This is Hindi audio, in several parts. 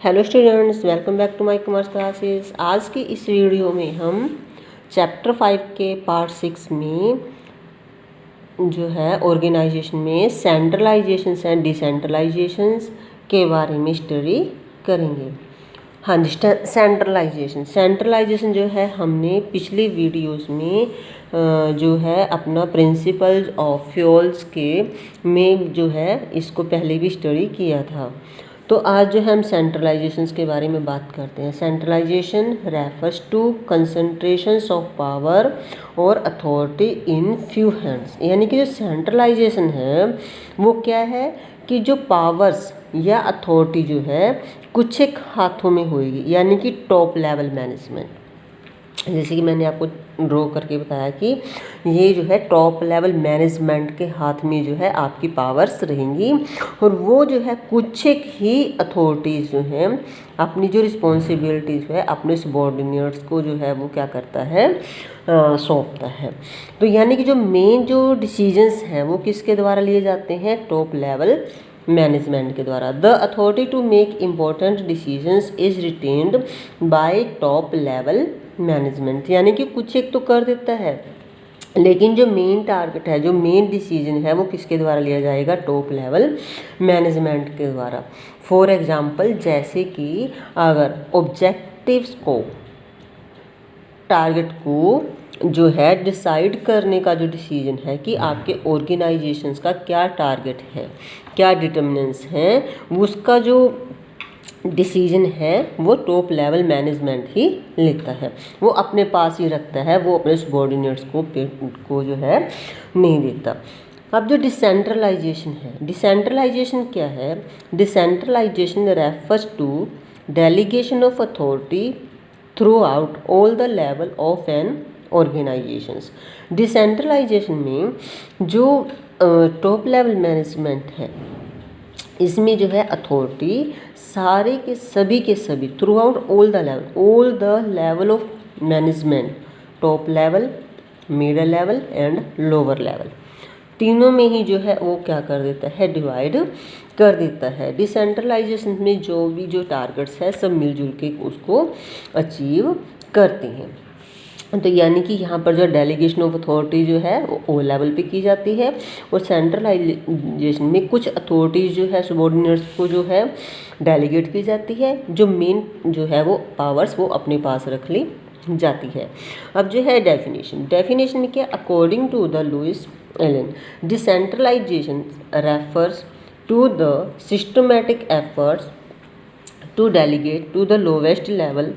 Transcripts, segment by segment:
Hello students, welcome back to my commerce classes. आज की इस वीडियो में हम चैप्टर 5 के पार्ट 6 में जो है ऑर्गेनाइजेशन में सेंट्रलाइजेशंस एंड डिसेंट्रलाइजेशंस के बारे में स्टडी करेंगे। हाँ जी, सेंट्रलाइजेशन जो है हमने पिछली वीडियोस में जो है अपना प्रिंसिपल्स ऑफ फ्यूल्स के में जो है इसको पहले भी स्टडी किया था। तो आज जो हम सेंट्रलाइजेशंस के बारे में बात करते हैं। Centralization refers to concentrations of power और अथॉरिटी इन फ्यू हैंड्स, यानी कि जो सेंट्रलाइजेशन है वो क्या है कि जो पावर्स या अथॉरिटी जो है कुछ एक हाथों में होगी, यानी कि टॉप लेवल मैनेजमेंट। जैसे कि मैंने आपको ड्रॉ करके बताया कि ये जो है टॉप लेवल मैनेजमेंट के हाथ में जो है आपकी पावर्स रहेंगी और वो जो है कुछ एक ही अथॉरिटीज़ जो हैं अपनी जो रिस्पॉन्सिबिलिटीज़ है अपने सबॉर्डिनेट्स को जो है वो क्या करता है, सौंपता है। तो यानी कि जो मेन जो डिसीजंस हैं वो किसके द्वारा लिए जाते हैं, टॉप लेवल मैनेजमेंट के द्वारा। The authority to make important decisions is retained by top level management, यानी कि कुछ एक तो कर देता है लेकिन जो मेन टारगेट है, जो मेन डिसीजन है वो किसके द्वारा लिया जाएगा, टॉप लेवल मैनेजमेंट के द्वारा। फॉर एग्जांपल, जैसे कि अगर ऑब्जेक्टिव्स को, टारगेट को जो है डिसाइड करने का जो डिसीजन है कि आपके ऑर्गेनाइजेशंस का क्या टारगेट है, क्या डिटर्मिनेंट्स हैं, उसका जो डिसीजन है वो टॉप लेवल मैनेजमेंट ही लेता है, वो अपने पास ही रखता है, वो अपने सबॉर्डिनेट्स को जो है नहीं देता। अब जो डिसेंट्रलाइजेशन है, डिसेंट्रलाइजेशन क्या है, decentralization refers to delegation of authority throughout all the level of an organizations. Decentralization में जो टॉप लेवल मैनेजमेंट है इसमें जो है अथॉरिटी सारे के सभी through out all the level of management, top level, middle level and lower level, तीनों में ही जो है वो क्या कर देता है, डिवाइड कर देता है। डिसेंट्रलाइजेशन में जो भी जो टारगेट्स है सब मिलजुल के उसको अचीव करते हैं। तो यानी कि यहाँ पर जो डेलीगेशन ऑफ अथॉरिटी जो है वो ओ लेवल पे की जाती है और सेंट्रलाइजेशन में कुछ अथॉरिटीज़ जो है सबॉर्डिनेट्स को जो है डेलीगेट की जाती है, जो मेन जो है वो पावर्स वो अपने पास रख ली जाती है। अब जो है डेफिनेशन में क्या, according to the Louis Allen, decentralization refers to the systematic efforts to delegate to the lowest level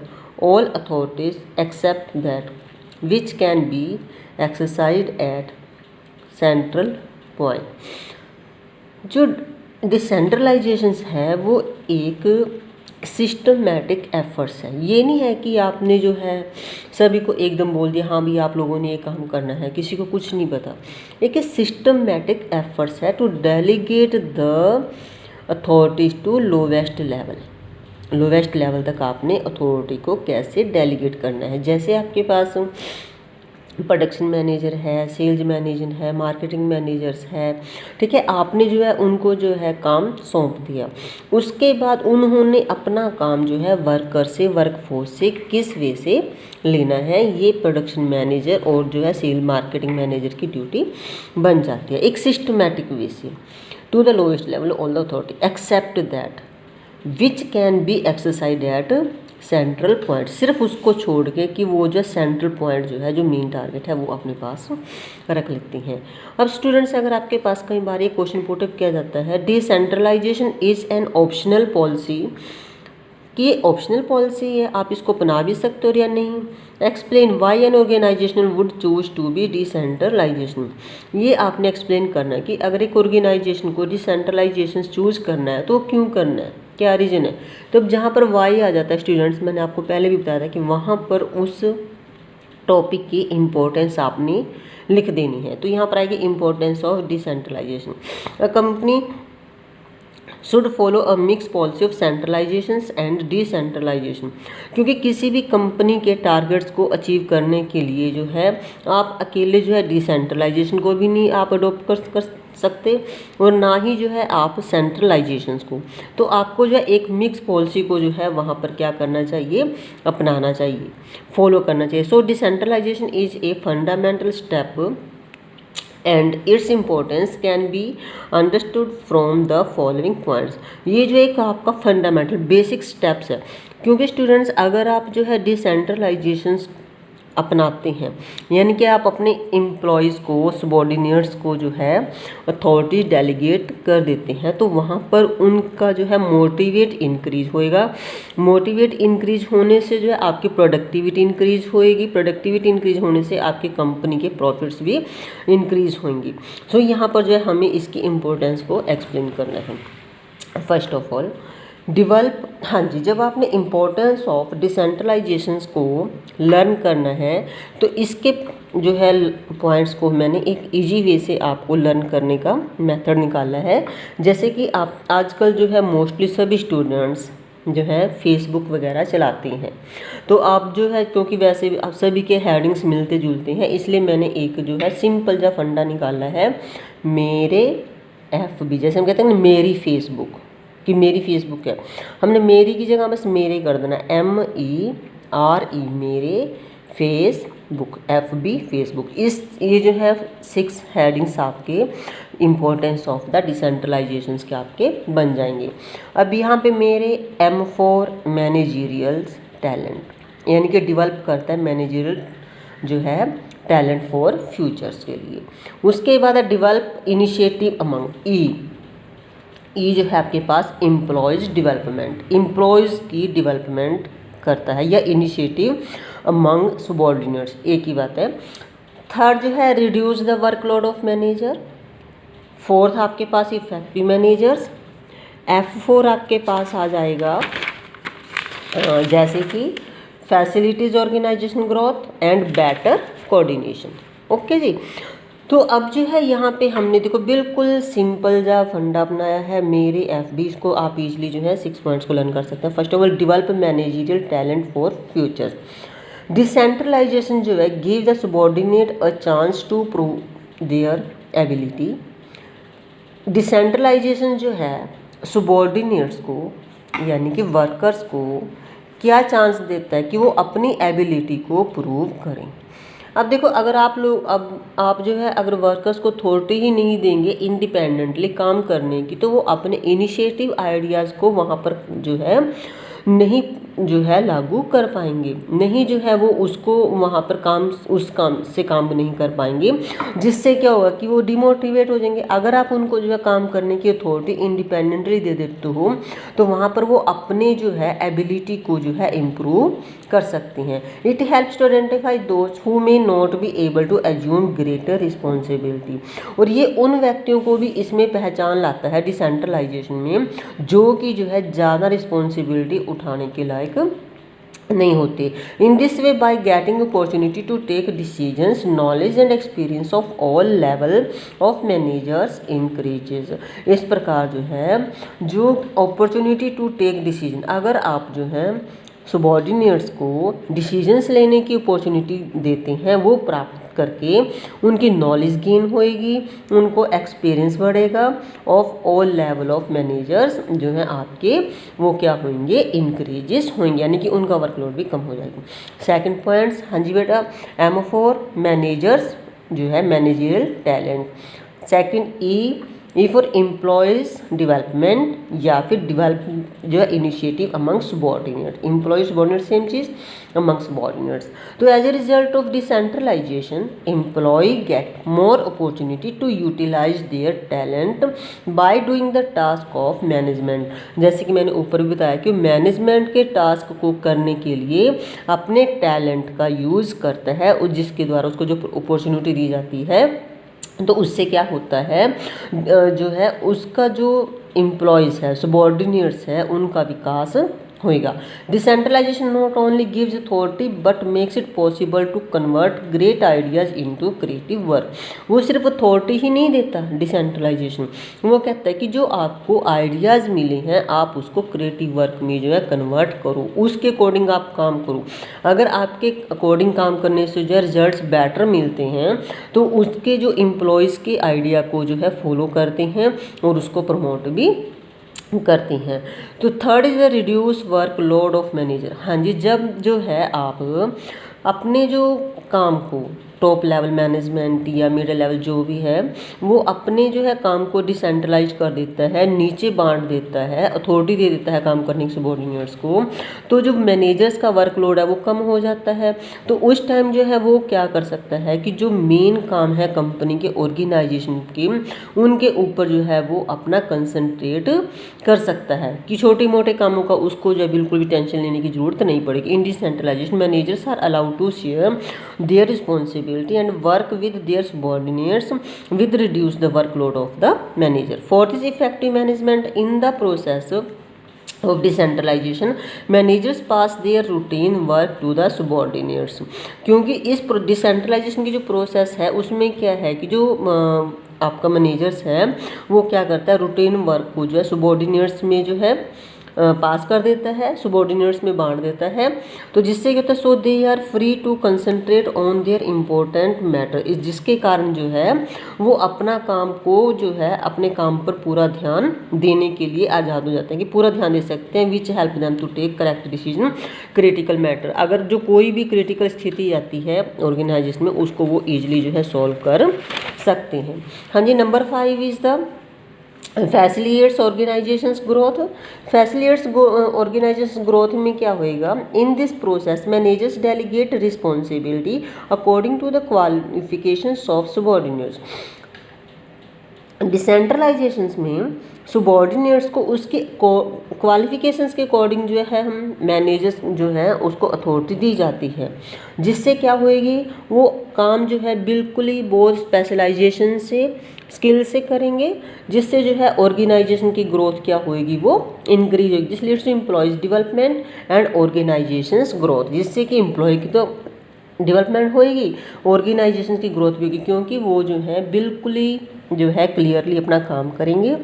all authorities except that which can be exercised at central point। जो डिसेंट्रलाइजेशंस है वो एक सिस्टमैटिक एफर्ट्स है। ये नहीं है कि आपने जो है सभी को एकदम बोल दिया हाँ भी आप लोगों ने ये काम करना है, किसी को कुछ नहीं पता। एक सिस्टमैटिक एफर्ट्स है to delegate the authorities to lowest level तक आपने अथॉरिटी को कैसे डेलीगेट करना है। जैसे आपके पास प्रोडक्शन मैनेजर है, सेल्स मैनेजर है, मार्केटिंग मैनेजर्स है, ठीक है, आपने जो है उनको जो है काम सौंप दिया, उसके बाद उन्होंने अपना काम जो है वर्कर से, वर्कफोर्स से किस वे से लेना है, ये प्रोडक्शन मैनेजर और जो है सेल मार्केटिंग मैनेजर की ड्यूटी बन जाती है एक सिस्टमैटिक वे से। To the lowest level all the authority except that which can be exercise at central point, सिर्फ उसको छोड़ के कि वो जो सेंट्रल पॉइंट जो है, जो मेन टारगेट है वो अपने पास रख लेती हैं। अब स्टूडेंट्स, अगर आपके पास कई बार ये क्वेश्चन पुट अप किया जाता है, decentralization is an optional policy, कि ये ऑप्शनल पॉलिसी है, आप इसको अपना भी सकते हो या नहीं। Explain why an organization would choose to be decentralization, ये आपने एक्सप्लेन करना है कि अगर एक ऑर्गेनाइजेशन को डिसेंट्रलाइजेशन चूज करना है तो क्यों करना है, क्या रीज़न है। तो अब जहाँ पर वाई आ जाता है स्टूडेंट्स, मैंने आपको पहले भी बताया था कि वहाँ पर उस टॉपिक की इम्पोर्टेंस आपने लिख देनी है। तो यहाँ पर आएगी importance of decentralization. A company should follow a mix policy of centralization and decentralization, क्योंकि किसी भी कंपनी के टारगेट्स को अचीव करने के लिए जो है आप अकेले जो है डिसेंट्रलाइजेशन को भी नहीं आप अडोप्ट कर सकते और ना ही जो है आप सेंट्रलाइजेशंस को। तो आपको जो है एक मिक्स पॉलिसी को जो है वहाँ पर क्या करना चाहिए, अपनाना चाहिए, फॉलो करना चाहिए। So decentralization is a fundamental step and its importance can be understood from the following points. ये जो एक आपका फंडामेंटल बेसिक स्टेप्स है, क्योंकि स्टूडेंट्स अगर आप जो है डिसेंट्रलाइजेशंस अपनाते हैं, यानी कि आप अपने एम्प्लॉयज़ को, सबॉर्डिनेट्स को जो है अथॉरिटी डेलीगेट कर देते हैं, तो वहाँ पर उनका जो है मोटिवेट इंक्रीज होएगा। मोटिवेट इंक्रीज होने से जो है आपकी प्रोडक्टिविटी इंक्रीज होएगी, प्रोडक्टिविटी इंक्रीज होने से आपकी कंपनी के प्रॉफिट्स भी इंक्रीज होंगी। सो यहाँ पर जो है हमें इसकी इम्पोर्टेंस को एक्सप्लेन करना है। फर्स्ट ऑफ ऑल डिवेल्प, हाँ जी, जब आपने इम्पोर्टेंस ऑफ डिसेंट्रलाइजेशंस को लर्न करना है तो इसके जो है पॉइंट्स को मैंने एक इजी वे से आपको लर्न करने का मेथड निकाला है। जैसे कि आप आजकल जो है मोस्टली सभी स्टूडेंट्स जो है फेसबुक वगैरह चलाते हैं, तो आप जो है क्योंकि वैसे भी आप सभी के हेडिंग्स मिलते जुलते हैं, इसलिए मैंने एक जो है सिंपल सा फंडा निकाला है, मेरे FB, जैसे हम कहते हैं ना मेरी फेसबुक, कि मेरी फेसबुक है, हमने मेरी की जगह बस मेरे कर देना, MERE, मेरे फेसबुक, FB फेसबुक। इस ये जो है 6 हेडिंग्स आपके इम्पोर्टेंस ऑफ द डिसेंट्रलाइजेशंस के आपके बन जाएंगे। अब यहाँ पे मेरे M फॉर मैनेजरियल टैलेंट, यानी कि डेवलप करता है मैनेजरियल जो है टैलेंट फॉर फ्यूचर्स के लिए। उसके बाद डेवलप इनिशिएटिव अमंग ई जो है आपके पास एम्प्लॉयज़ डेवलपमेंट, एम्प्लॉयज़ की डेवलपमेंट करता है, या इनिशिएटिव अमंग सबॉर्डिनेट्स, एक ही बात है। थर्ड जो है reduce the workload of manager. Fourth आपके पास इफेक्टिव मैनेजर्स। F4 आपके पास आ जाएगा जैसे कि facilities organization growth and better coordination. Okay जी, तो अब जो है यहाँ पे हमने देखो बिल्कुल सिंपल जा फंडा अपनाया है मेरे FB, इसको आप इजली जो है 6 पॉइंट्स को लर्न कर सकते हैं। First of all develop managerial talent for future. Decentralization जो है give the subordinate a chance to prove their ability. Decentralization जो है सबॉर्डिनेट्स को यानी कि वर्कर्स को क्या चांस देता है कि वो अपनी एबिलिटी को प्रूव करें। अब देखो अगर आप लोग अब आप जो है अगर वर्कर्स को अथॉरिटी ही नहीं देंगे इंडिपेंडेंटली काम करने की, तो वो अपने इनिशिएटिव आइडियाज़ को वहाँ पर जो है नहीं जो है लागू कर पाएंगे, नहीं जो है वो उसको वहाँ पर उस काम से काम नहीं कर पाएंगे, जिससे क्या होगा कि वो डिमोटिवेट हो जाएंगे। अगर आप उनको जो है काम करने की अथॉरिटी इंडिपेंडेंटली दे देते हो तो वहाँ पर वो अपने जो है एबिलिटी को जो है इम्प्रूव कर सकते हैं। It helps to identify those who may not be able to assume greater responsibility, और ये उन व्यक्तियों को भी इसमें पहचान लाता है डिसेंट्रलाइजेशन में जो कि जो है ज़्यादा रिस्पॉन्सिबिलिटी उठाने के लायक नहीं होते। In this way by getting opportunity to take decisions knowledge and experience of all level of managers increases. इस प्रकार जो है जो अपॉर्चुनिटी टू टेक डिसीजन, अगर आप जो है सबॉर्डिनेट्स को डिसीजंस लेने की अपॉर्चुनिटी देते हैं, वो प्राप्त करके उनकी नॉलेज गेन होएगी, उनको एक्सपीरियंस बढ़ेगा of all level of managers जो है आपके वो क्या होंगे, इंक्रीजेस होंगे, यानी कि उनका वर्कलोड भी कम हो जाएगा। सेकंड पॉइंट्स, हाँ जी बेटा, M4 मैनेजर्स जो है managerial talent. Second E for employees development, या फिर डेवलप जो है initiative among subordinate, employ subordinate same चीज़ अमंग सबॉर्डिनेट्स। तो as a result of decentralization employ get more opportunity to utilize their talent by doing the task of management. जैसे कि मैंने ऊपर भी बताया कि मैनेजमेंट के टास्क को करने के लिए अपने टैलेंट का यूज़ करता है, और जिसके द्वारा उसको जो अपॉर्चुनिटी दी जाती है तो उससे क्या होता है जो है उसका जो एम्प्लॉयज़ है सबॉर्डिनेट्स है उनका विकास होएगा। Decentralization not only gives authority but makes it possible to convert great ideas into creative work. वो सिर्फ अथॉरिटी ही नहीं देता डिसेंट्रलाइजेशन, वो कहता है कि जो आपको आइडियाज़ मिले हैं आप उसको क्रिएटिव वर्क में जो है कन्वर्ट करो, उसके अकॉर्डिंग आप काम करो। अगर आपके अकॉर्डिंग काम करने से जो है रिजल्ट्स बेटर मिलते हैं तो उसके जो एम्प्लॉयज़ के आइडिया को जो है फॉलो करते हैं और उसको प्रमोट भी करती हैं। तो third is the reduce workload of manager. हाँ जी, जब जो है आप अपने जो काम को टॉप लेवल मैनेजमेंट या मिडिल लेवल जो भी है वो अपने जो है काम को डिसेंट्रलाइज कर देता है, नीचे बांट देता है, अथॉरिटी दे देता है काम करने के सबॉर्डिनेट्स को, तो जो मैनेजर्स का वर्कलोड है वो कम हो जाता है। तो उस टाइम जो है वो क्या कर सकता है कि जो मेन काम है कंपनी के ऑर्गेनाइजेशन के उनके ऊपर जो है वो अपना कंसंट्रेट कर सकता है कि छोटे मोटे कामों का उसको जो है बिल्कुल भी टेंशन लेने की जरूरत नहीं पड़ेगी। In decentralization managers are allowed to share their responsibility and work with their subordinates with reduce the workload of the manager. Fourth is effective management. In the process of decentralization managers pass their routine work to the subordinates. क्योंकि इस डिसेंट्रलाइजेशन की जो प्रोसेस है उसमें क्या है कि जो आपका मैनेजर्स है वो क्या करता है, रूटीन वर्क को जो है सबॉर्डिनेट्स में जो है पास कर देता है, सबॉर्डिनेट्स में बांट देता है। तो जिससे क्या होता है, so they are free to concentrate on their important matter, जिसके कारण जो है वो अपना काम को जो है अपने काम पर पूरा ध्यान देने के लिए आज़ाद हो जाते हैं कि पूरा ध्यान दे सकते हैं। Which help them to take correct decision critical matter. अगर जो कोई भी क्रिटिकल स्थिति आती है ऑर्गेनाइजेशन में उसको वो ईजिली जो है सॉल्व कर सकते हैं। हाँ जी, number 5 is the facilitates organizations growth. Facilitates organization growth में क्या होएगा, in this process managers delegate responsibility according to the qualifications of subordinates. Decentralizations में सबॉर्डिनेट्स को उसके क्वालिफिकेशंस के अकॉर्डिंग जो है हम मैनेजर्स जो है उसको अथॉरिटी दी जाती है, जिससे क्या होएगी वो काम जो है बिल्कुल ही बहुत स्पेशलाइजेशन से स्किल से करेंगे, जिससे जो है ऑर्गेनाइजेशन की ग्रोथ क्या होएगी वो इंक्रीज होगी। This leads to employees development and organizations growth, जिससे कि एम्प्लॉय की तो डेवलपमेंट होएगी, ऑर्गेनाइजेशन की ग्रोथ भी होगी, क्योंकि वो जो है बिल्कुल ही जो है क्लियरली अपना काम करेंगे,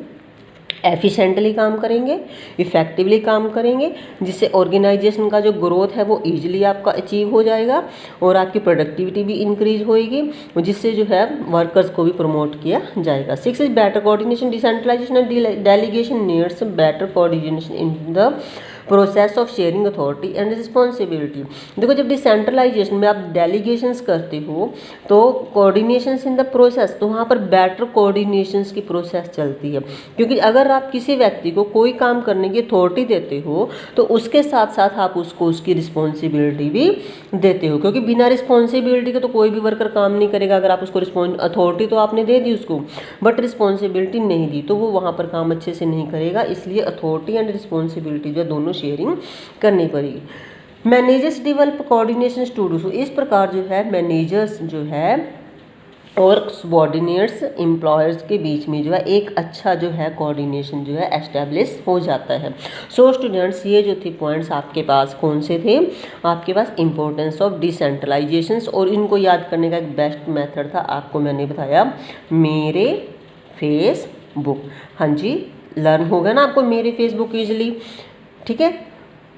एफिशिएंटली काम करेंगे, इफ़ेक्टिवली काम करेंगे, जिससे ऑर्गेनाइजेशन का जो ग्रोथ है वो इजीली आपका अचीव हो जाएगा और आपकी प्रोडक्टिविटी भी इंक्रीज होएगी, जिससे जो है वर्कर्स को भी प्रमोट किया जाएगा। 6 is better coordination. Decentralization and delegation needs better coordination in the process of sharing authority and responsibility. देखो, जब डिसेंट्रलाइजेशन में आप डेलीगेशंस करते हो तो कोऑर्डिनेशंस इन द प्रोसेस, तो वहाँ पर बेटर कोऑर्डिनेशंस की प्रोसेस चलती है, क्योंकि अगर आप किसी व्यक्ति को कोई काम करने की अथॉरिटी देते हो तो उसके साथ साथ आप उसको उसकी रिस्पॉन्सिबिलिटी भी देते हो, क्योंकि बिना रिस्पॉन्सिबिलिटी के तो कोई भी वर्कर काम नहीं करेगा। अगर आप उसको अथॉरिटी तो आपने दे दी उसको बट रिस्पॉन्सिबिलिटी नहीं दी तो वो वहाँ पर काम अच्छे से नहीं करेगा, इसलिए अथॉरिटी एंड रिस्पॉन्सिबिलिटी जो दोनों शेयरिंग करनी पड़ेगी। Managers develop coordination to do so. इस प्रकार जो है मैनेजर्स जो है और सबॉर्डिनेट्स एम्प्लॉयर्स के बीच में जो है एक अच्छा जो है कोऑर्डिनेशन जो है एस्टेब्लिश हो जाता है। सो स्टूडेंट्स, ये जो थे पॉइंट्स आपके पास कौन से थे, आपके पास इंपॉर्टेंस ऑफ डिसेंट्रलाइजेशंस, और इनको याद करने का एक बेस्ट मेथड था आपको मैंने बताया मेरे फेसबुक। हाँ जी, लर्न हो गया ना आपको मेरे फेसबुक ईजिली, ठीक है।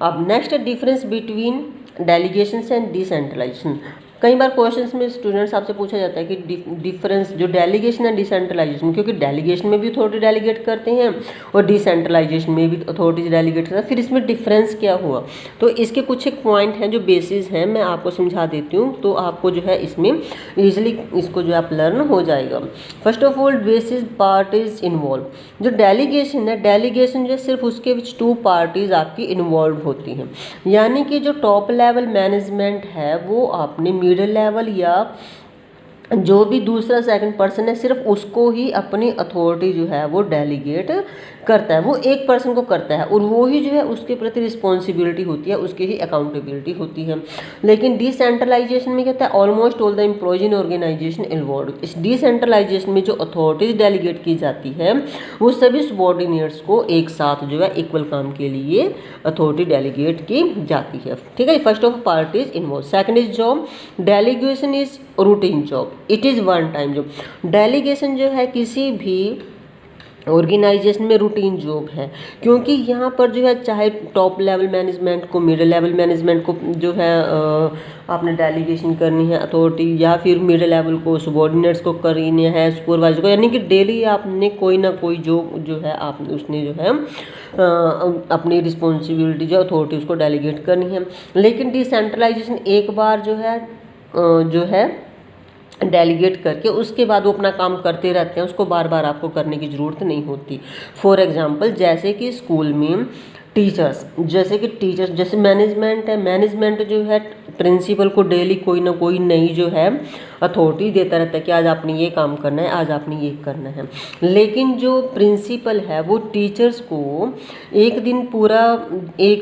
अब next difference between delegations and decentralization. कई बार क्वेश्चंस में स्टूडेंट्स आपसे पूछा जाता है कि डिफरेंस जो डेलीगेशन एंड डिसेंट्रलाइजेशन, क्योंकि डेलीगेशन में भी अथॉरिटी डेलीगेट करते हैं और डिसेंट्रलाइजेशन में भी अथॉरिटी डेलीगेट करते हैं, फिर इसमें डिफरेंस क्या हुआ। तो इसके कुछ एक पॉइंट हैं जो बेसिस हैं, मैं आपको समझा देती हूँ, तो आपको जो है इसमें ईजिली इसको जो आप लर्न हो जाएगा। First of all, basis parties involve. जो डेलीगेशन है, डेलीगेशन जो है सिर्फ उसके विच 2 पार्टीज आपकी इन्वॉल्व होती हैं, यानी कि जो टॉप लेवल मैनेजमेंट है वो आपने मिडिल लेवल या जो भी दूसरा सेकंड पर्सन है सिर्फ उसको ही अपनी अथॉरिटी जो है वो डेलीगेट करता है, वो एक पर्सन को करता है और वो ही जो है उसके प्रति रिस्पॉन्सिबिलिटी होती है, उसकी ही अकाउंटेबिलिटी होती है। लेकिन डिसेंट्रलाइजेशन में क्या होता है, almost all the employees in organization involve. इस डिसेंट्रलाइजेशन में जो अथॉरिटीज डेलीगेट की जाती है वो सभी सबॉर्डिनेट्स को एक साथ जो है इक्वल काम के लिए अथॉरिटी डेलीगेट की जाती है। ठीक है, first of parties involve. Second is job, delegation is routine job, it is one time job. Delegation जो है किसी भी ऑर्गेनाइजेशन में रूटीन जॉब है, क्योंकि यहाँ पर जो है चाहे टॉप लेवल मैनेजमेंट को, मिडिल लेवल मैनेजमेंट को जो है आपने डेलीगेशन करनी है अथॉरिटी, या फिर मिडिल लेवल को सबॉर्डिनेट्स को करनी है, सुपरवाइजर को, यानी कि डेली आपने कोई ना कोई जो है आप उसने जो है अपनी रिस्पॉन्सिबिलिटी जो अथॉरिटी उसको डेलीगेट करनी है। लेकिन डिसेंट्रलाइजेशन एक बार जो है डेलीगेट करके उसके बाद वो अपना काम करते रहते हैं, उसको बार बार आपको करने की ज़रूरत नहीं होती। फॉर एग्जांपल जैसे कि स्कूल में टीचर्स, जैसे मैनेजमेंट है, मैनेजमेंट जो है प्रिंसिपल को डेली कोई ना कोई नई जो है अथॉरिटी देता रहता है कि आज आपने ये काम करना है, आज आपने ये करना है। लेकिन जो प्रिंसिपल है वो टीचर्स को एक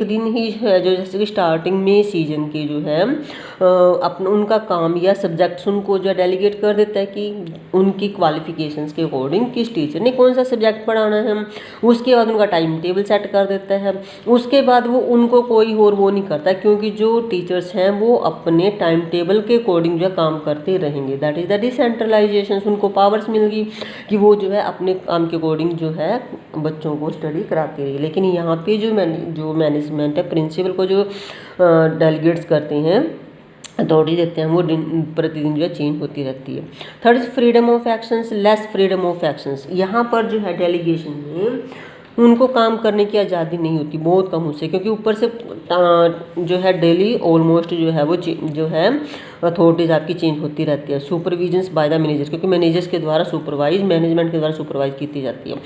दिन ही है, जो जैसे कि स्टार्टिंग में सीजन के जो है अपना उनका काम या सब्जेक्ट्स उनको जो डेलीगेट कर देता है कि उनकी क्वालिफिकेशंस के अकॉर्डिंग किस टीचर ने कौन सा सब्जेक्ट पढ़ाना है। उसके बाद उनका टाइम टेबल सेट कर देता है, उसके बाद वो उनको कोई और वो नहीं करता, क्योंकि जो टीचर्स हैं वो अपने टाइम टेबल के अकॉर्डिंग जो काम करते रहेंगे। That is the decentralization. उनको पावर्स मिल गई कि वो जो है अपने काम के अकॉर्डिंग जो है बच्चों को स्टडी कराते रहे। लेकिन यहाँ पे जो मैनेजमेंट है, प्रिंसिपल को जो डेलीगेट्स करते हैं, अथॉरिटी देते हैं, वो प्रतिदिन जो है चेंज होती रहती है। Third is freedom of actions, less freedom of actions. यहाँ पर जो है डेलीगेशन में उनको काम करने की आज़ादी नहीं होती, बहुत कम उससे, क्योंकि ऊपर से जो है डेली ऑलमोस्ट जो है वो जो है अथॉरिटीज आपकी चेंज होती रहती है। सुपरविजन्स बाय द मैनेजर, क्योंकि मैनेजर्स के द्वारा सुपरवाइज, मैनेजमेंट के द्वारा सुपरवाइज की जाती है।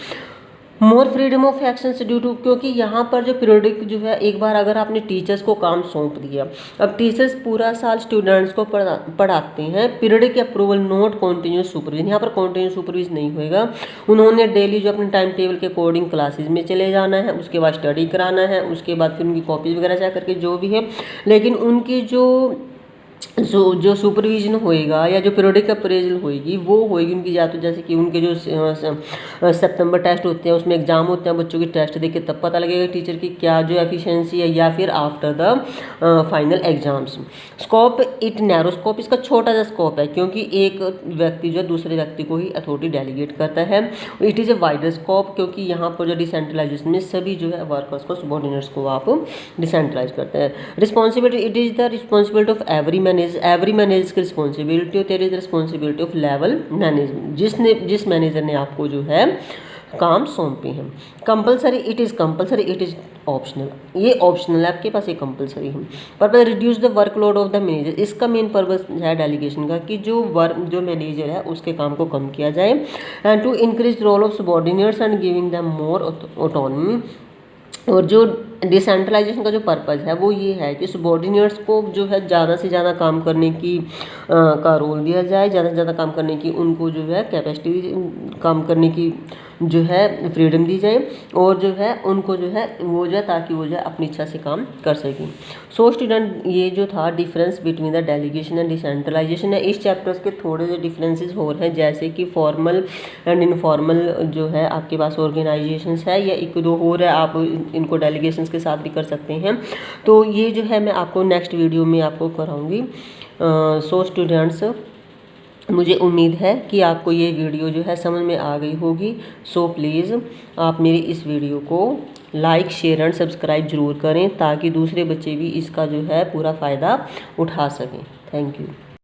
More freedom of actions due to, क्योंकि यहाँ पर जो पीरियडिक जो है, एक बार अगर आपने टीचर्स को काम सौंप दिया, अब टीचर्स पूरा साल स्टूडेंट्स को पढ़ाते हैं, periodic approval not continuous supervision, यहाँ पर कॉन्टिन्यूस सुपरविजन नहीं होएगा। उन्होंने डेली जो अपने टाइम टेबल के अकॉर्डिंग क्लासेज में चले जाना है, उसके बाद स्टडी कराना है, उसके बाद फिर उनकी कॉपीज वगैरह चेक करके जो भी है। लेकिन उनकी जो सुपरविजन होएगा या जो पीरियडिक अप्रेजल होएगी वो होएगी उनकी, या तो जैसे कि उनके जो सितंबर टेस्ट होते हैं, उसमें एग्जाम होते हैं, बच्चों की टेस्ट देख के तब पता लगेगा टीचर की क्या जो एफिशिएंसी है, या फिर after the final exams. Scope it narrow, scope इसका छोटा सा स्कोप है, क्योंकि एक व्यक्ति जो है दूसरे व्यक्ति को ही अथॉरिटी डेलीगेट करता है। It is a wider scope, क्योंकि यहाँ पर जो डिसेंट्रलाइजेशन में सभी जो है वर्कर्स को, सबऑर्डिनेट्स को आप डिसेंट्रलाइज करते हैं। Responsibility, it is the responsibility of every manager की रिस्पॉन्सिबिलिटी होती है, is responsibility of level management, जिस मैनेजर ने आपको जो है काम सौंपे हैं। Compulsory, it is compulsory, it is optional, ये ऑप्शनल है आपके पास, ये कंपलसरी है। Purpose reduce the workload of the manager, इसका मेन पर्पज है डेलीगेशन का कि जो मैनेजर है उसके काम को कम किया जाए। And to increase role of subordinates and giving them more autonomy. और जो डिसेंट्रलाइजेशन का जो पर्पज़ है वो ये है कि सबऑर्डिनेट्स को जो है ज़्यादा से ज़्यादा काम करने की का रोल दिया जाए, ज़्यादा से ज़्यादा काम करने की उनको जो है कैपेसिटी, काम करने की जो है फ्रीडम दी जाए, और जो है उनको जो है वो जो है ताकि वो जो है अपनी इच्छा से काम कर सकें। सो स्टूडेंट, ये जो था difference between the delegation and decentralization है। इस चैप्टर्स के थोड़े से डिफरेंसेस हो रहे हैं, जैसे कि फॉर्मल एंड इनफॉर्मल जो है आपके पास ऑर्गेनाइजेशंस है, या एक दो और है, आप इनको डेलीगेशंस के साथ भी कर सकते हैं। तो ये जो है मैं आपको नेक्स्ट वीडियो में आपको कराऊंगी। सो स्टूडेंट्स, मुझे उम्मीद है कि आपको ये वीडियो जो है समझ में आ गई होगी। सो प्लीज़ आप मेरी इस वीडियो को लाइक, शेयर एंड सब्सक्राइब जरूर करें, ताकि दूसरे बच्चे भी इसका जो है पूरा फ़ायदा उठा सकें। Thank you.